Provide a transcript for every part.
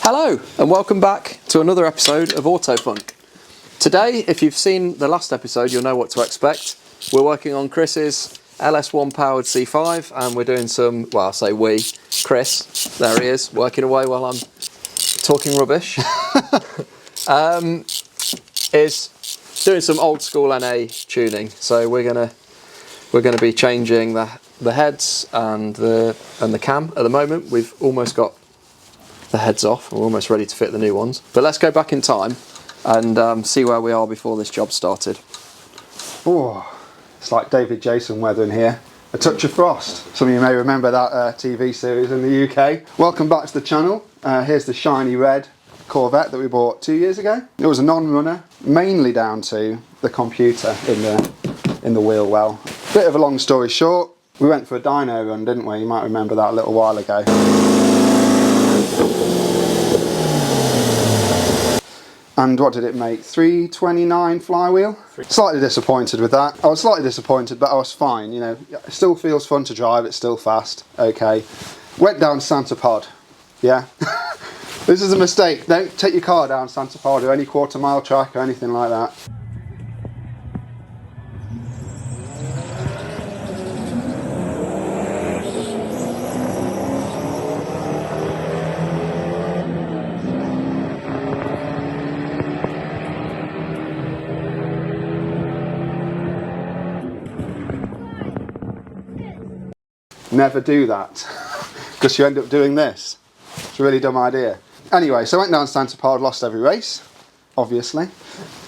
Hello and welcome back to another episode of AutoFunk. Today, if you've seen the last episode, you'll know what to expect. We're working on Chris's LS1 powered C5 and we're doing some, well, I say we, Chris, there he is, working away while I'm talking rubbish, is doing some old school NA tuning. So we're gonna be changing the heads and the cam at the moment. We've almost got the heads off, we're almost ready to fit the new ones. But let's go back in time and see where we are before this job started. Oh, it's like David Jason weather in here. A touch of frost. Some of you may remember that TV series in the UK. Welcome back to the channel. Here's the shiny red Corvette that we bought 2 years ago. It was a non-runner, mainly down to the computer in the wheel well. Bit of a long story short, we went for a dyno run, didn't we? You might remember that a little while ago. And what did it make? 329 flywheel? Slightly disappointed with that. I was slightly disappointed, but I was fine, you know. It still feels fun to drive, it's still fast, okay. Went down Santa Pod, yeah. This is a mistake. Don't take your car down Santa Pod or any quarter-mile track or anything like that. Never do that, because you end up doing this. It's a really dumb idea. Anyway, so I went down Santa Pod, lost every race, obviously,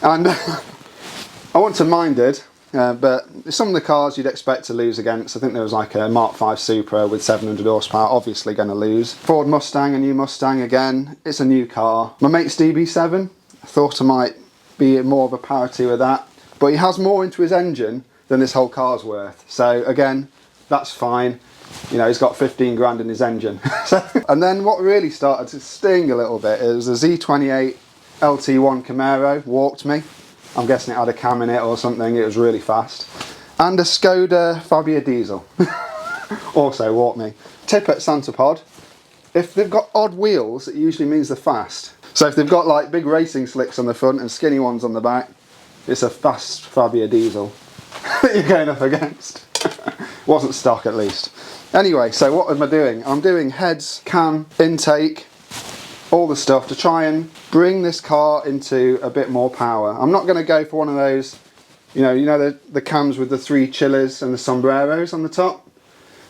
and I wouldn't have minded, but some of the cars you'd expect to lose against. I think there was like a Mark V Supra with 700 horsepower, obviously going to lose. Ford Mustang, a new Mustang again, it's a new car. My mate's DB7, I thought I might be more of a parity with that, but he has more into his engine than this whole car's worth, so again, that's fine. You know, he's got 15 grand in his engine. And then what really started to sting a little bit is a Z28 LT1 Camaro walked me. I'm guessing it had a cam in it or something, it was really fast. And a Skoda Fabia diesel also walked me. Tip at Santa Pod, if they've got odd wheels, it usually means they're fast. So if they've got like big racing slicks on the front and skinny ones on the back, it's a fast Fabia diesel that you're going up against. Wasn't stock at least. Anyway, so what am I doing? I'm doing heads, cam, intake, all the stuff to try and bring this car into a bit more power. I'm not going to go for one of those, you know the cams with the 3 chillers and the sombreros on the top.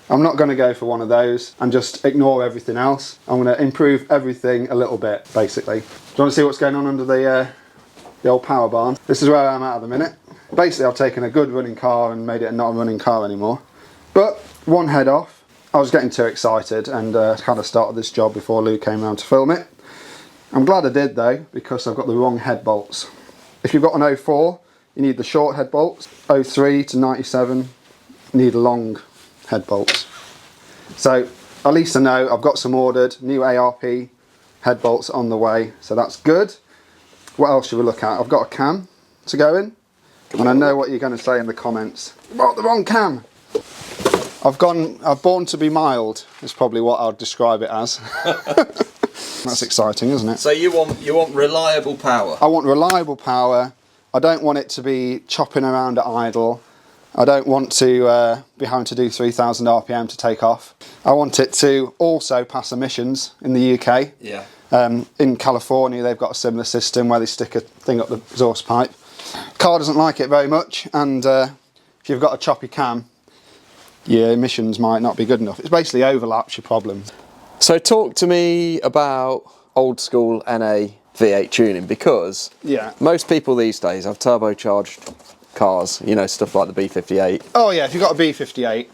I'm not going to go for one of those and just ignore everything else. I'm going to improve everything a little bit, basically. Do you want to see what's going on under the old power barn? This is where I'm at the minute. Basically, I've taken a good running car and made it not a running car anymore. But one head off, I was getting too excited and kind of started this job before Lou came around to film it. I'm glad I did though, because I've got the wrong head bolts. If you've got an 04, you need the short head bolts. 03 to 97, you need long head bolts. So at least I know I've got some ordered, new ARP head bolts on the way, so that's good. What else should we look at? I've got a cam to go in, and I know what you're going to say in the comments. You bought the wrong cam. I've born to be mild, is probably what I'd describe it as. That's exciting, isn't it? So you want reliable power? I want reliable power. I don't want it to be chopping around at idle. I don't want to be having to do 3,000 RPM to take off. I want it to also pass emissions in the UK. Yeah. In California, they've got a similar system where they stick a thing up the exhaust pipe. Car doesn't like it very much, and if you've got a choppy cam, your emissions might not be good enough. It's basically overlaps your problem. So talk to me about old school NA V8 tuning, because most people these days have turbocharged cars, you know, stuff like the B58. Oh yeah, if you've got a B58.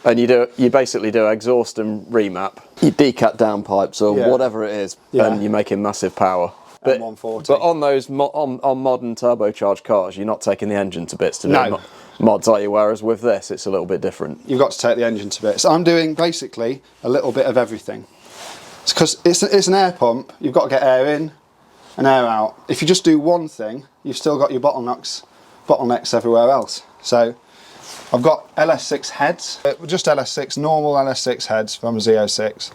And you basically do exhaust and remap, you decat downpipes or whatever it is, and you're making massive power. But, 140. But on those on modern turbocharged cars, you're not taking the engine to bits to do mods, are you? Whereas with this, it's a little bit different. You've got to take the engine to bits. I'm doing basically a little bit of everything. It's because it's an air pump. You've got to get air in and air out. If you just do one thing, you've still got your bottlenecks everywhere else. So I've got LS6 heads, just LS6, normal LS6 heads from Z06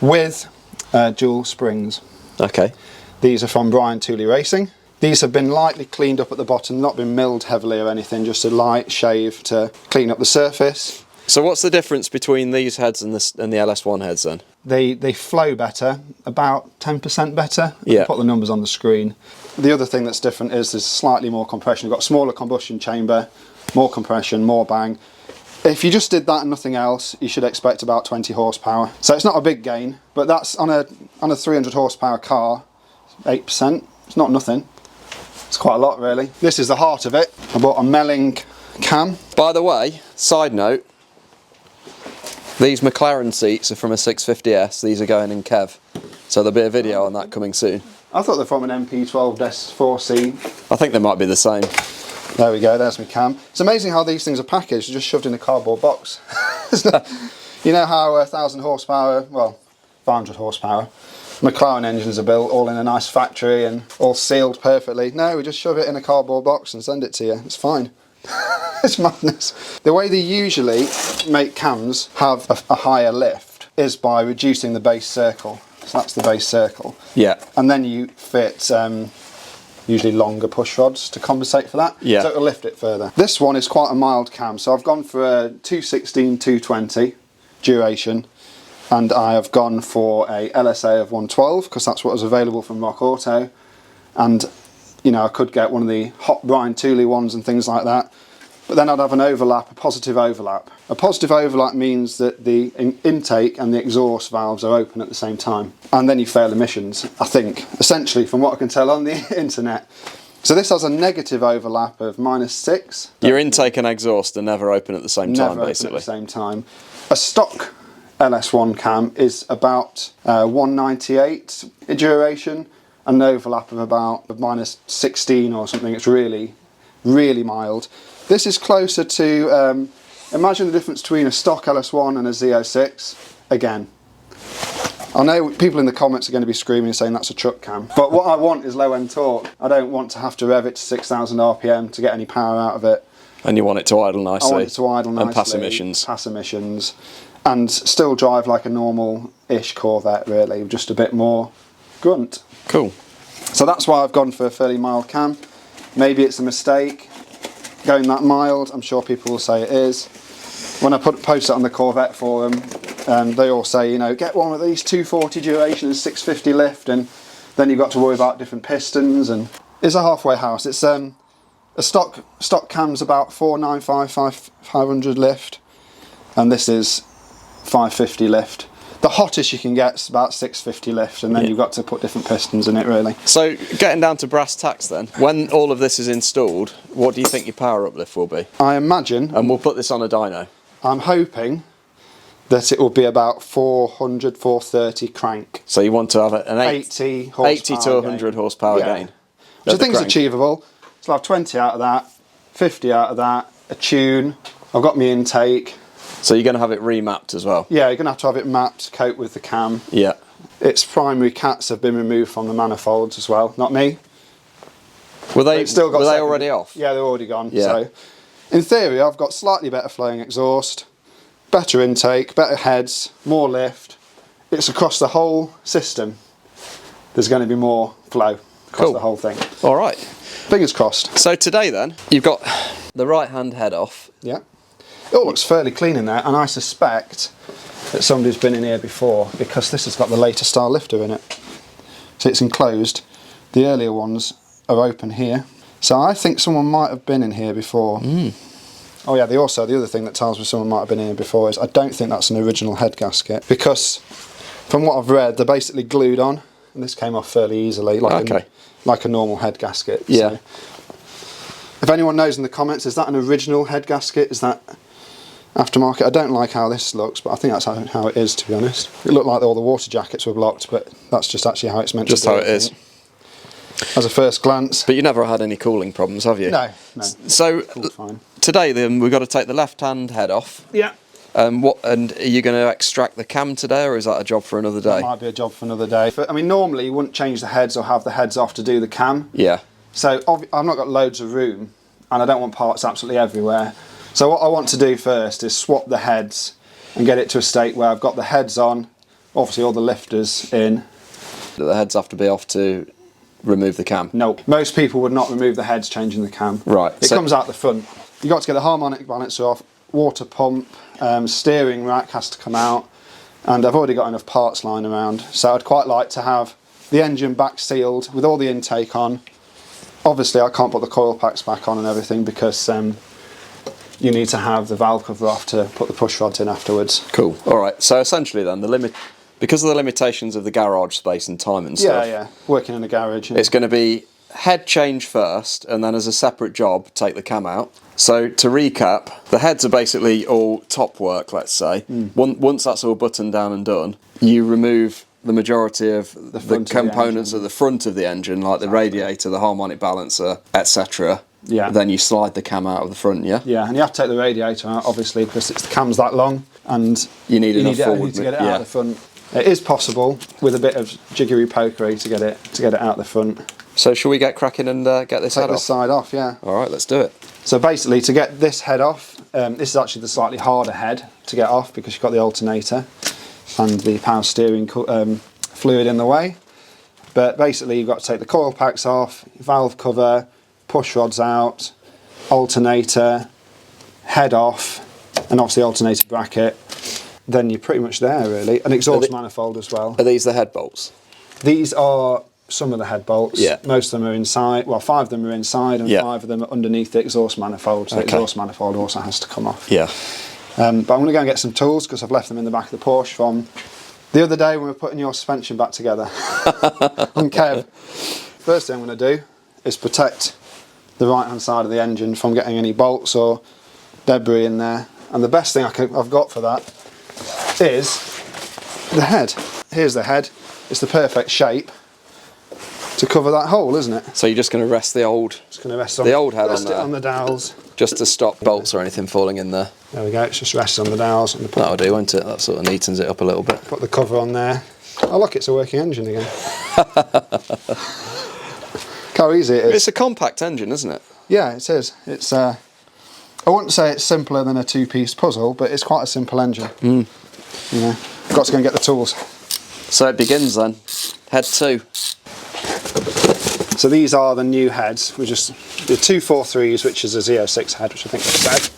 with dual springs. Okay. These are from Brian Tooley Racing. These have been lightly cleaned up at the bottom, not been milled heavily or anything, just a light shave to clean up the surface. So what's the difference between these heads and the LS1 heads then? They flow better, about 10% better. Yeah. I'll put the numbers on the screen. The other thing that's different is there's slightly more compression. You've got a smaller combustion chamber, more compression, more bang. If you just did that and nothing else, you should expect about 20 horsepower. So it's not a big gain, but that's on a 300 horsepower car, 8%. It's not nothing. It's quite a lot really. This is the heart of it. I bought a Melling cam. By the way, side note, these McLaren seats are from a 650S. These are going in Kev. So there'll be a video on that coming soon. I thought they're from an MP12-4C. I think they might be the same. There we go, there's my cam. It's amazing how these things are packaged, just shoved in a cardboard box. You know how 1,000 horsepower, well, 500 horsepower, McLaren engines are built all in a nice factory and all sealed perfectly. No, we just shove it in a cardboard box and send it to you. It's fine. It's madness. The way they usually make cams have a higher lift is by reducing the base circle. So that's the base circle. Yeah. And then you fit usually longer push rods to compensate for that. Yeah. So it'll lift it further. This one is quite a mild cam. So I've gone for a 216, 220 duration. And I have gone for a LSA of 112 because that's what was available from Rock Auto. And, you know, I could get one of the hot Brian Tooley ones and things like that. But then I'd have an overlap, a positive overlap. A positive overlap means that the intake and the exhaust valves are open at the same time. And then you fail emissions, I think, essentially from what I can tell on the internet. So this has a negative overlap of -6. Your intake and exhaust are never open at the same time, never basically. Open at the same time. A stock LS1 cam is about 198 duration, and an overlap of about -16 or something. It's really, really mild. This is closer to, imagine the difference between a stock LS1 and a Z06. Again, I know people in the comments are going to be screaming and saying that's a truck cam, but what I want is low end torque. I don't want to have to rev it to 6,000 RPM to get any power out of it. And you want it to idle nicely. I want it to idle nicely. And pass emissions. Pass emissions. And still drive like a normal-ish Corvette, really, just a bit more grunt. Cool. So that's why I've gone for a fairly mild cam. Maybe it's a mistake going that mild. I'm sure people will say it is. When I post it on the Corvette forum, they all say, you know, get one of these 240 duration and 650 lift, and then you've got to worry about different pistons. And it's a halfway house. It's a stock cam's about 495, 500 lift, and this is 550 lift. The hottest you can get is about 650 lift, and then you've got to put different pistons in it, really. So getting down to brass tacks then, when all of this is installed, what do you think your power uplift will be? I imagine, and we'll put this on a dyno, I'm hoping that it will be about 400, 430 crank. So you want to have an 80 horsepower 80 to 100 gain. horsepower gain. Which I think is achievable. So I'll have 20 out of that, 50 out of that, a tune, I've got my intake. So you're going to have it remapped as well? Yeah, you're going to have it mapped, coat with the cam. Yeah. Its primary cats have been removed from the manifolds as well, not me. Were they already off? Yeah, they're already gone. Yeah. So in theory, I've got slightly better flowing exhaust, better intake, better heads, more lift. It's across the whole system. There's going to be more flow across the whole thing. All right. Fingers crossed. So today then, you've got the right hand head off. Yeah. It all looks fairly clean in there, and I suspect that somebody's been in here before because this has got the later style lifter in it. So it's enclosed. The earlier ones are open here. So I think someone might have been in here before. Oh yeah, the other thing that tells me someone might have been in here before is I don't think that's an original head gasket, because from what I've read, they're basically glued on, and this came off fairly easily, like a normal head gasket. Yeah. So if anyone knows in the comments, is that an original head gasket? Is that aftermarket? I don't like how this looks, but I think that's how it is, to be honest. It looked like all the water jackets were blocked, but that's just actually how it's meant to be. Just how it is. As a first glance. But you never had any cooling problems, have you? No. So fine. Today then we've got to take the left hand head off. Yeah. And are you going to extract the cam today, or is that a job for another day? That might be a job for another day. I mean, normally you wouldn't change the heads or have the heads off to do the cam. Yeah. So I've not got loads of room, and I don't want parts absolutely everywhere. So what I want to do first is swap the heads and get it to a state where I've got the heads on, obviously all the lifters in, The heads have to be off to remove the cam. No, most people would not remove the heads changing the cam. Right. It comes out the front. You've got to get the harmonic balancer off, water pump, steering rack has to come out, and I've already got enough parts lying around, so I'd quite like to have the engine back sealed with all the intake on. Obviously I can't put the coil packs back on and everything because you need to have the valve cover off to put the push rods in afterwards. Cool. All right. So essentially then, because of the limitations of the garage space and time and stuff. Yeah, working in a garage. It's going to be head change first, and then as a separate job, take the cam out. So to recap, the heads are basically all top work, let's say. Once that's all buttoned down and done, you remove the majority of the components at the front of the engine, like the radiator, the harmonic balancer, etc. Yeah. Then you slide the cam out of the front, yeah? Yeah, and you have to take the radiator out, obviously, because the cam's that long, and you need enough forward to get it out of the front. It is possible with a bit of jiggery pokery to get it out the front. So shall we get cracking and get this head off? Take this side off, yeah. All right, let's do it. So basically, to get this head off, this is actually the slightly harder head to get off because you've got the alternator and the power steering fluid in the way. But basically, you've got to take the coil packs off, valve cover, push rods out, alternator, head off, and obviously alternator bracket. Then you're pretty much there, really. An exhaust manifold as well. Are these the head bolts? These are some of the head bolts. Yeah. Most of them are inside. Well, 5 of them are inside, and 5 of them are underneath the exhaust manifold. So the exhaust manifold also has to come off. Yeah. But I'm going to go and get some tools because I've left them in the back of the Porsche from the other day when we were putting your suspension back together. On Kev. First thing I'm going to do is protect the right-hand side of the engine from getting any bolts or debris in there. And the best thing I've got for that is the head. Here's the head. It's the perfect shape to cover that hole, isn't it? So you're just going to rest the old old head on the dowels, just to stop bolts or anything falling in there. There we go. It's just rests on the dowels, and that'll do, won't it? That sort of neatens it up a little bit. Put the cover on there. Oh look, it's a working engine again. Look how easy it is. It's a compact engine, isn't it? Yeah, it is. It's I wouldn't say it's simpler than a 2-piece puzzle, but it's quite a simple engine. You know, got to go and get the tools. So it begins then. Head 2. So these are the new heads. We're just the 243s, which is a Z06 head, which I think they said.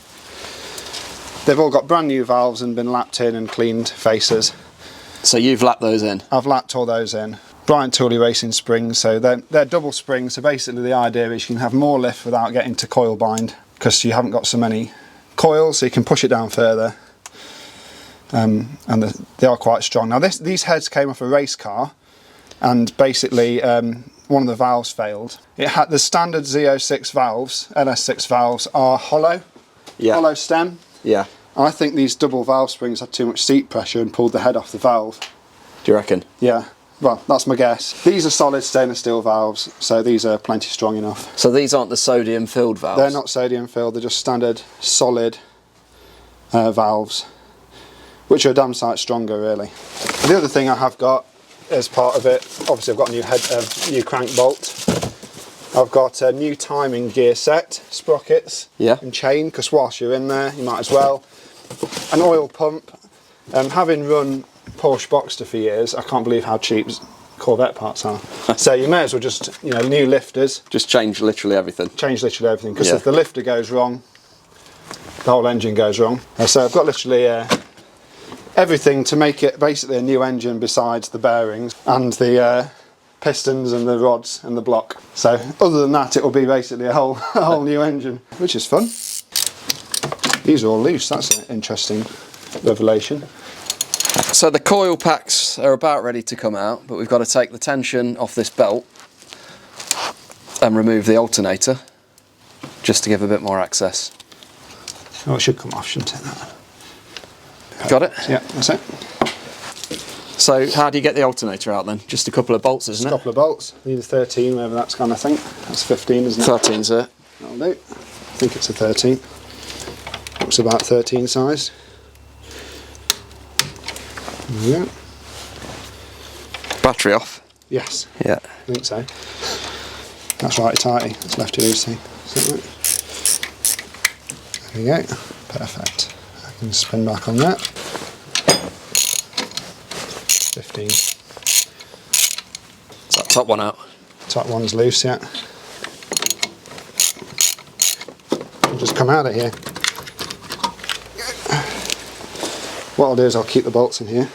They've all got brand new valves and been lapped in and cleaned faces. So you've lapped those in? I've lapped all those in. Bryant Tooley racing springs, so they're double springs. So basically the idea is you can have more lift without getting to coil bind because you haven't got so many coils, so you can push it down further. And they are quite strong. Now these heads came off a race car, and basically one of the valves failed. It had the standard Z06 valves, LS6 valves are hollow, hollow stem. Yeah. I think these double valve springs had too much seat pressure and pulled the head off the valve. Do you reckon? Yeah. Well, that's my guess. These are solid stainless steel valves, so these are plenty strong enough. So these aren't the sodium filled valves? They're not sodium filled, they're just standard solid valves, which are a damn sight stronger, really. The other thing I have got as part of it, obviously I've got a new crank bolt. I've got a new timing gear set, sprockets and chain, because whilst you're in there, you might as well. An oil pump. Having run Porsche Boxster for years, I can't believe how cheap Corvette parts are. So you may as well just, new lifters. Just change literally everything. Change literally everything, because if the lifter goes wrong, the whole engine goes wrong. So I've got literally everything to make it basically a new engine besides the bearings and the pistons and the rods and the block. So other than that, it will be basically a whole new engine, which is fun. These are all loose. That's an interesting revelation. So the coil packs are about ready to come out, but we've got to take the tension off this belt and remove the alternator just to give a bit more access. Oh, it should come off, shouldn't it? Got it? Yeah, that's it. So how do you get the alternator out then? Just a couple of bolts, isn't it? A couple of bolts. Need a 13, whatever that's kind of thing. That's 15, isn't it? 13's it. That'll do. I think it's a 13. Looks about 13 size. Yeah. Battery off? Yes. Yeah. I think so. That's righty tighty. That's lefty loosey. Is that right? There we go. Perfect. I can spin back on that. 15. top one out. Top one's loose, yeah. I'll just come out of here. What I'll do is I'll keep the bolts in here,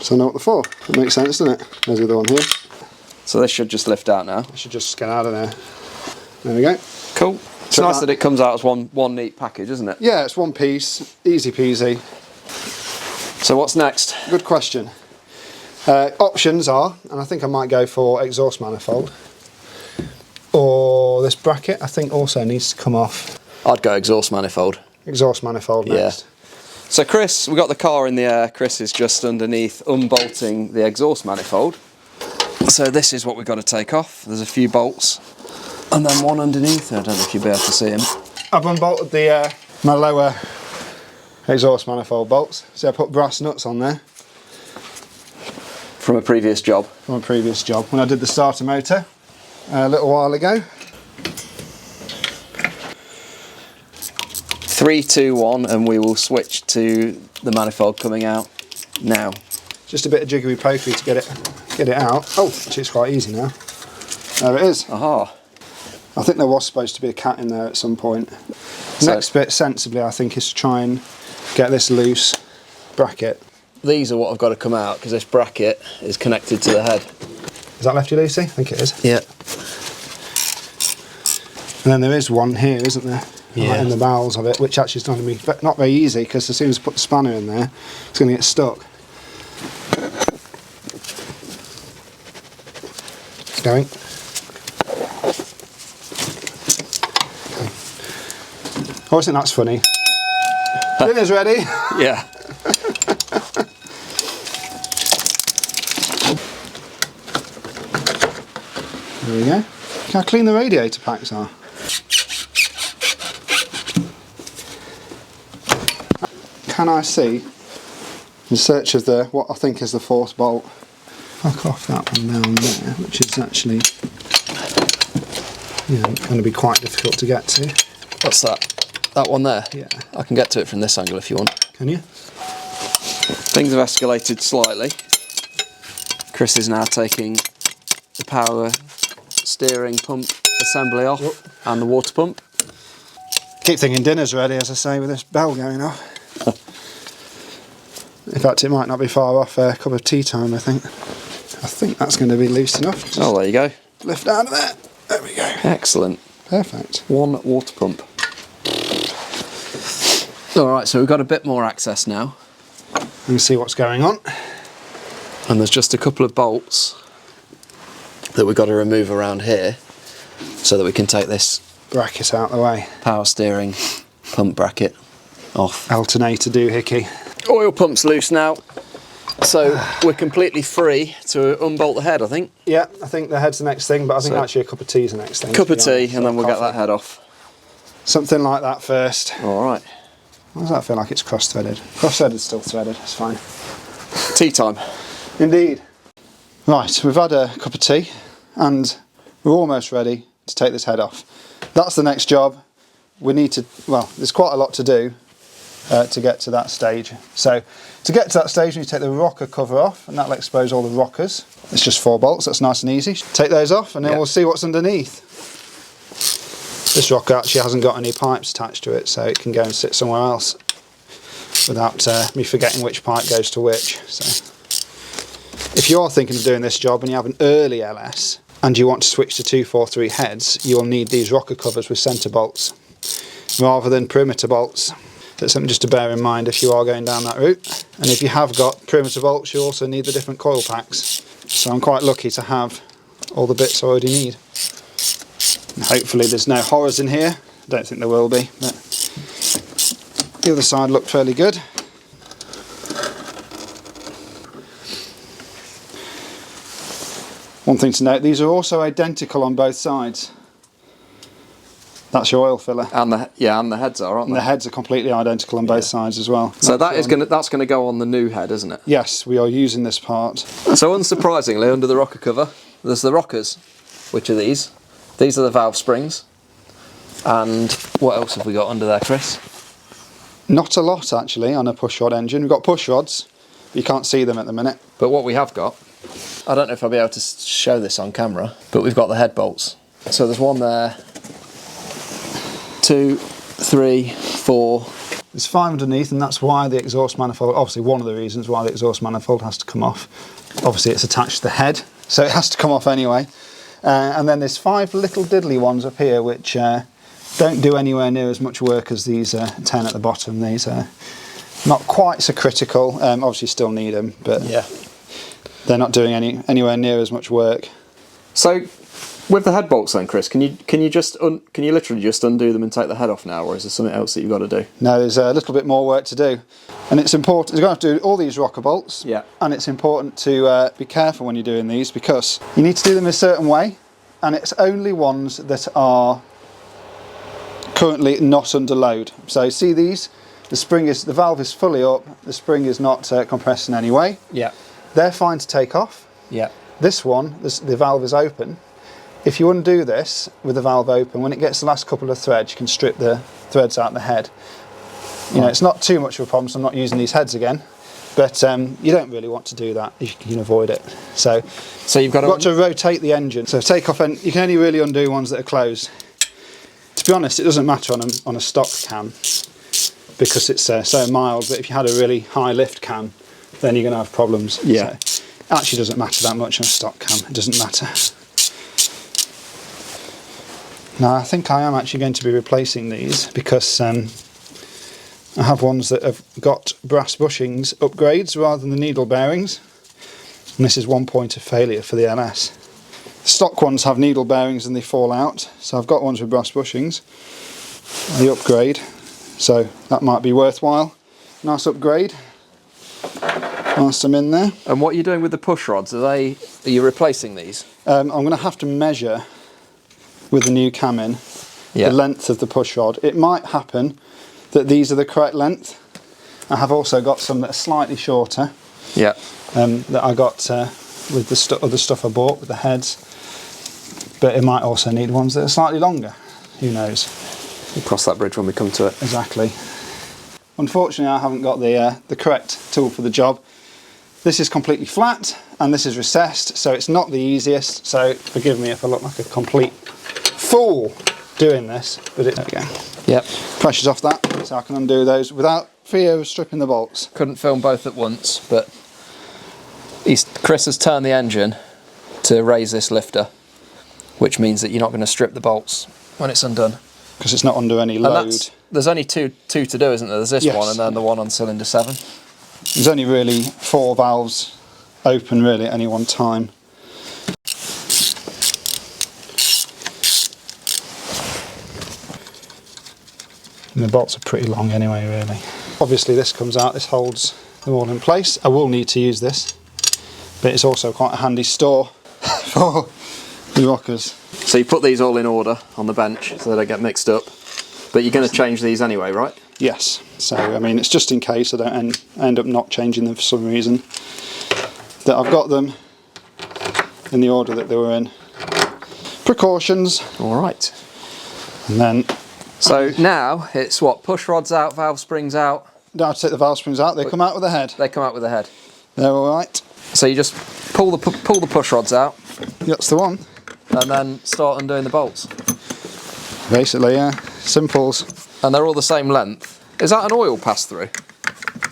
so I know what they're for. It makes sense, doesn't it? There's the other one here. So this should just lift out now. I should just get out of there. There we go. Cool. It's So nice that it comes out as one neat package, isn't it? Yeah, it's one piece, easy peasy. So what's next? Good question. Options are, and I think I might go for exhaust manifold, or this bracket I think also needs to come off. I'd go exhaust manifold. Exhaust manifold next. Yeah. So Chris, we got the car in the air. Chris is just underneath unbolting the exhaust manifold. So this is what we've got to take off. There's a few bolts and then one underneath. I don't know if you'll be able to see him. I've unbolted the my lower exhaust manifold bolts. So I put brass nuts on there. From a previous job. From a previous job, when I did the starter motor a little while ago. 3, 2, 1, and we will switch to the manifold coming out now. Just a bit of jiggery pokery to get it out. Oh, actually it's quite easy now. There it is. Aha. I think there was supposed to be a cat in there at some point. So Next bit, sensibly, I think, is to try and get this loose bracket. these are what have got to come out because this bracket is connected to the head. Is that lefty loosey? I think it is. Yeah. And then there is one here, isn't there? Yeah. Right in the bowels of it, which actually is going to be not very easy because as soon as I put the spanner in there, it's going to get stuck. It's going. I always think that's funny. Dinner's ready. Yeah. There we go. Look how clean the radiator packs are. Can I see, in search of the what I think is the fourth bolt, fuck off that one down there, which is actually going to be quite difficult to get to. What's that? That one there? Yeah. I can get to it from this angle if you want. Can you? Things have escalated slightly. Chris is now taking the power steering pump assembly off and the water pump. Keep thinking dinner's ready, as I say, with this bell going off. In fact, it might not be far off a cup of tea time, I think. I think that's going to be loose enough. Just Oh, there you go. lift out of there. There we go. Excellent. Perfect. One water pump. Alright, so we've got a bit more access now. Let me see what's going on. And there's just a couple of bolts that we've got to remove around here so that we can take this Bracket out the way. power steering pump bracket off. Alternator doohickey. Oil pump's loose now, so we're completely free to unbolt the head, I think. Yeah, I think the head's the next thing, but I think So- actually a cup of tea is the next thing. Cup to of be tea honest. and then we'll get Coffee. that head off. Something like that first. Alright. Why does that feel like it's cross-threaded? Cross-threaded, still threaded, it's fine. Tea time. Indeed. Right, we've had a cup of tea and we're almost ready to take this head off. That's the next job. We need to, well, there's quite a lot to do to get to that stage. So to get to that stage, we need to take the rocker cover off and that'll expose all the rockers. It's just 4 bolts, that's nice and easy. Take those off and then we'll see what's underneath. This rocker actually hasn't got any pipes attached to it, so it can go and sit somewhere else without me forgetting which pipe goes to which. So if you are thinking of doing this job and you have an early LS and you want to switch to 243 heads, you will need these rocker covers with centre bolts rather than perimeter bolts. That's something just to bear in mind if you are going down that route. And if you have got perimeter bolts, you also need the different coil packs. So I'm quite lucky to have all the bits I already need. And hopefully there's no horrors in here. I don't think there will be, but the other side looked fairly good. One thing to note, these are also identical on both sides. That's your oil filler. And the heads are, aren't And they? the heads are completely identical on both sides as well. So that's gonna go on the new head, isn't it? Yes, we are using this part. So unsurprisingly, under the rocker cover, there's the rockers, which are these. These are the valve springs. And what else have we got under there, Chris? Not a lot actually on a push rod engine. We've got push rods, but you can't see them at the minute. But what we have got I don't know if I'll be able to show this on camera, but we've got the head bolts. So there's one there, 2, 3, 4. There's 5 underneath, and that's why the exhaust manifold, obviously one of the reasons why the exhaust manifold has to come off. Obviously it's attached to the head, so it has to come off anyway. And then there's 5 little diddly ones up here which don't do anywhere near as much work as these 10 at the bottom. These are not quite so critical, obviously still need them, but Yeah. they're not doing anywhere near as much work. So with the head bolts then, Chris, can you literally just undo them and take the head off now, or is there something else that you've got to do? No, there's a little bit more work to do. And it's important, you're going to have to do all these rocker bolts. Yeah. And it's important to be careful when you're doing these, because you need to do them a certain way, and it's only ones that are currently not under load. So see these? The valve is fully up, the spring is not compressed in any way. Yeah. They're fine to take off. Yeah. This one, the valve is open. If you undo this with the valve open, when it gets the last couple of threads, you can strip the threads out the head. You know, it's not too much of a problem, so I'm not using these heads again. But you don't really want to do that if you can avoid it. So you've got to rotate the engine. So take off, and you can only really undo ones that are closed. To be honest, it doesn't matter on a stock cam because it's so mild. But if you had a really high lift cam, then you're going to have problems. Yeah. So it actually doesn't matter that much on a stock cam. It doesn't matter. Now I think I am actually going to be replacing these because I have ones that have got brass bushings upgrades rather than the needle bearings, and this is one point of failure for the LS. The stock ones have needle bearings and they fall out, so I've got ones with brass bushings, the upgrade, so that might be worthwhile. Nice upgrade whilst I'm in there. And what are you doing with the push rods? Are you replacing these? I'm going to have to measure with the new cam in the length of the push rod. It might happen that these are the correct length. I have also got some that are slightly shorter. Yeah. That I got with the other stuff I bought with the heads, but it might also need ones that are slightly longer. Who knows? We'll cross that bridge when we come to it. Exactly. Unfortunately, I haven't got the correct tool for the job. This is completely flat and this is recessed, so it's not the easiest. So forgive me if I look like a complete fool doing this, but there we go. Yep. Pressure's off that, so I can undo those without fear of stripping the bolts. Couldn't film both at once, but Chris has turned the engine to raise this lifter, which means that you're not going to strip the bolts when it's undone. Because it's not under any load. There's only two to do, isn't there? There's this one and then the one on cylinder 7. There's only really 4 valves open really at any one time. And the bolts are pretty long anyway, really. Obviously this comes out, this holds them all in place. I will need to use this, but it's also quite a handy store for the rockers. So you put these all in order on the bench so they don't get mixed up, but you're going to change these anyway, right? Yes, so I mean it's just in case I don't end up not changing them for some reason, that I've got them in the order that they were in. Precautions. Alright. And then so now it's what, push rods out, valve springs out? don't have to take the valve springs out, they come out with the head. They come out with the head. They're alright. So you just pull the push rods out That's the one. and then start undoing the bolts. Basically, yeah. Simples. And they're all the same length. Is that an oil pass through?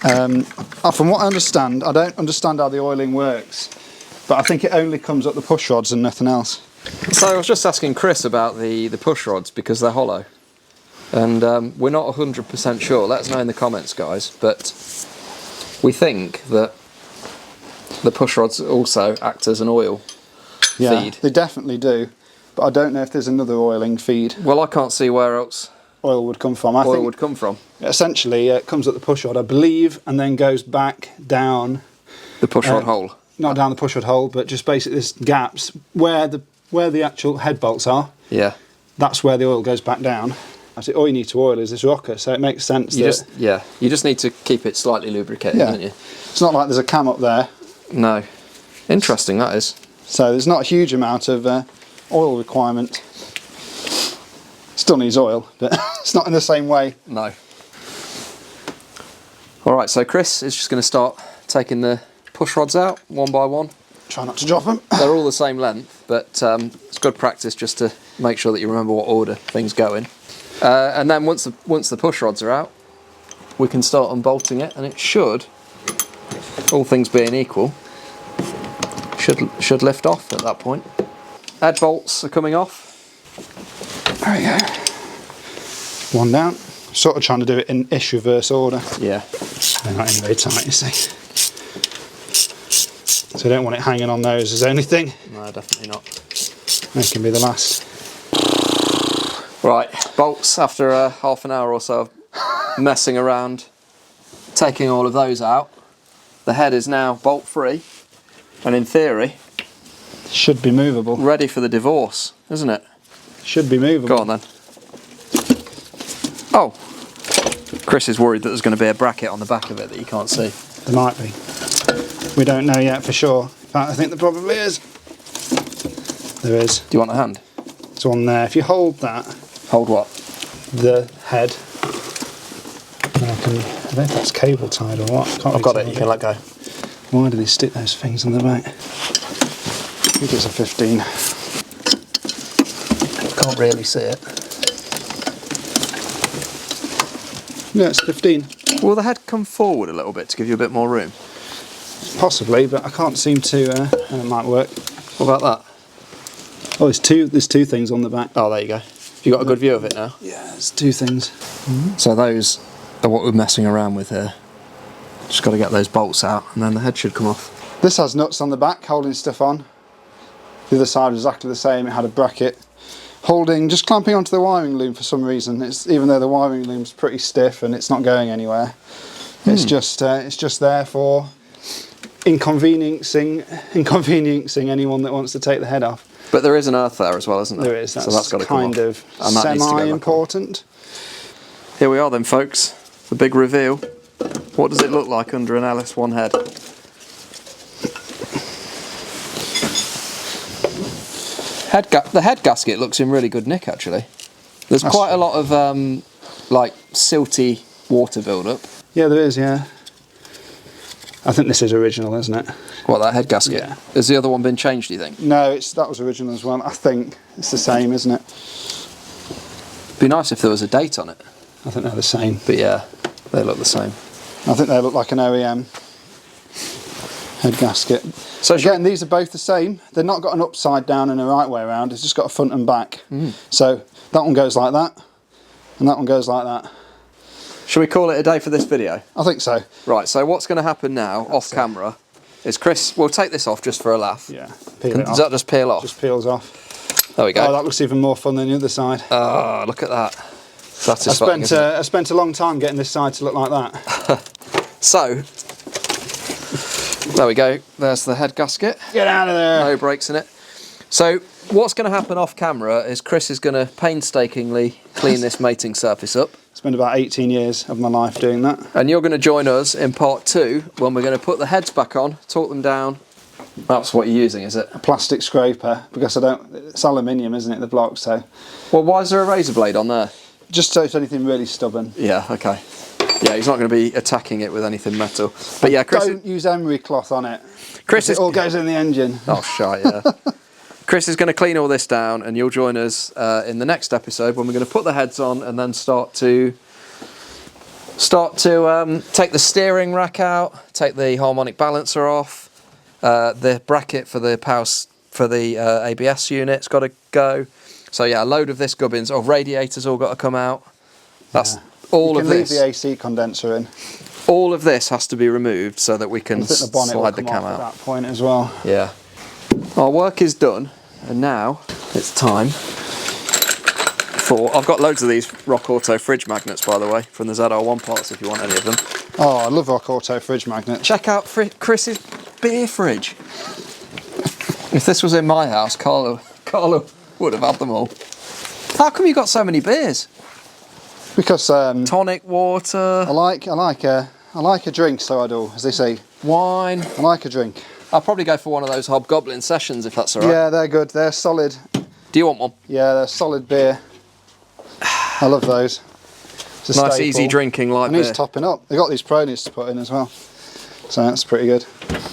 From what I understand, I don't understand how the oiling works, but I think it only comes up the push rods and nothing else. So I was just asking Chris about the push rods because they're hollow. And we're not 100% sure. Let us know in the comments, guys. But we think that the push rods also act as an oil feed. They definitely do, but I don't know if there's another oiling feed. Well, I can't see where else Oil would come from. I oil think would come from. essentially it comes up the push rod, I believe, and then goes back down. The push rod hole. Not down the push rod hole, but just basically this gaps where the actual head bolts are. Yeah. That's where the oil goes back down. All you need to oil is this rocker, so it makes sense. You just need to keep it slightly lubricated, don't you? It's not like there's a cam up there. No. Interesting, that is. So there's not a huge amount of oil requirement. Still needs oil, but it's not in the same way. No. Alright, so Chris is just going to start taking the push rods out one by one. Try not to drop them. They're all the same length, but it's good practice just to make sure that you remember what order things go in. And then once the push rods are out, we can start unbolting it, and it should, all things being equal, should lift off at that point. Head bolts are coming off. There we go. One down. Sort of trying to do it in ish reverse order. Yeah. They're not in very tight, you see. So I don't want it hanging on those as anything. No, definitely not. They can be the last. Right, bolts after half an hour or so of messing around, taking all of those out. The head is now bolt free, and in theory, should be movable. ready for the divorce, isn't it? Should be movable. Go on then. Oh, Chris is worried that there's going to be a bracket on the back of it that you can't see. There might be. We don't know yet for sure. In fact, I think there probably is. There is. Do you want a hand? It's on there. If you hold that. Hold what? The head. I don't know if that's cable tied or what. I've got it, you can let go. Why do they stick those things on the back? I think it's a 15. Can't really see it. Yeah, it's 15. Will the head come forward a little bit to give you a bit more room? Possibly, but I can't seem to. And it might work. What about that? Oh, there's two things on the back. Oh, there you go. You got a good view of it now? Yeah, there's two things. So those are what we're messing around with here. Just got to get those bolts out, and then the head should come off. This has nuts on the back holding stuff on. The other side was exactly the same. It had a bracket holding, just clamping onto the wiring loom for some reason. It's even though the wiring loom's pretty stiff and it's not going anywhere. It's just there for inconveniencing anyone that wants to take the head off. But there is an earth there as well, isn't there? There is. So that's got to come kind off. of And that needs to go back on. semi-important. Here we are then, folks. The big reveal. What does it look like under an LS1 head? The head gasket looks in really good nick, actually. There's quite a lot of like silty water build-up. Yeah, there is. Yeah. I think this is original, isn't it? What, that head gasket? Yeah. Has the other one been changed, do you think? No, that was original as well. I think it's the same, isn't it? Be nice if there was a date on it. I think they're the same. But yeah, they look the same. I think they look like an OEM head gasket. So again, these are both the same. They've not got an upside down and a right way around. It's just got a front and back. So that one goes like that, and that one goes like that. Should we call it a day for this video? I think so. Right, so what's going to happen now, off camera, is Chris, we'll take this off just for a laugh. Yeah, peel it off. Does that just peel off? Just peels off. There we go. Oh, that looks even more fun than the other side. Oh, look at that. Satisfying, I spent a long time getting this side to look like that. So, there we go. There's the head gasket. Get out of there. No brakes in it. So, what's going to happen off camera is Chris is going to painstakingly clean this mating surface up. Spent about 18 years of my life doing that. And you're going to join us in part 2 when we're going to put the heads back on, torque them down. That's what you're using, is it? A plastic scraper, because it's aluminium, isn't it, the block, so. Well, why is there a razor blade on there? Just so it's anything really stubborn. Yeah, okay. Yeah, he's not going to be attacking it with anything metal. But yeah, Chris... Don't use emery cloth on it. Chris it all goes in the engine. Oh, shite, yeah. Chris is going to clean all this down, and you'll join us in the next episode when we're going to put the heads on and then start to take the steering rack out, take the harmonic balancer off, the bracket for the ABS unit's got to go. So yeah, a load of this gubbins, radiators all got to come out. That's all of this. You can leave the AC condenser in. All of this has to be removed so that we can the bonnet slide the will come cam off out. at that point as well. Yeah. Our work is done, and now it's time for... I've got loads of these Rock Auto fridge magnets, by the way, from the Z01 parts if you want any of them. Oh, I love Rock Auto fridge magnets. Check out Chris's beer fridge. If this was in my house, Carlo would have had them all. How come you got so many beers? Because tonic water. I like a drink, so I do, as they say. Wine. I like a drink. I'll probably go for one of those Hobgoblin sessions if that's all right. Yeah, they're good. They're solid. Do you want one? Yeah, they're solid beer. I love those. It's a nice, staple. easy drinking light and beer. he's topping up. They've got these pronies to put in as well. So that's pretty good.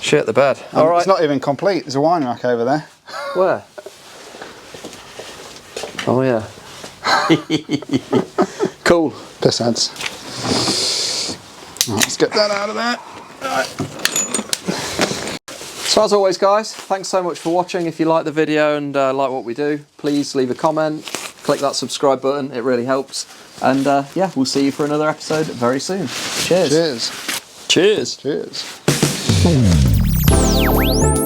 Shit the bed. And All right. it's not even complete. There's a wine rack over there. Where? Oh yeah. Cool. Piss heads. Right, let's get that out of there. Right. So as always guys, thanks so much for watching. If you like the video and like what we do, please leave a comment, click that subscribe button, it really helps. And yeah, we'll see you for another episode very soon. Cheers. Cheers. Cheers. Cheers.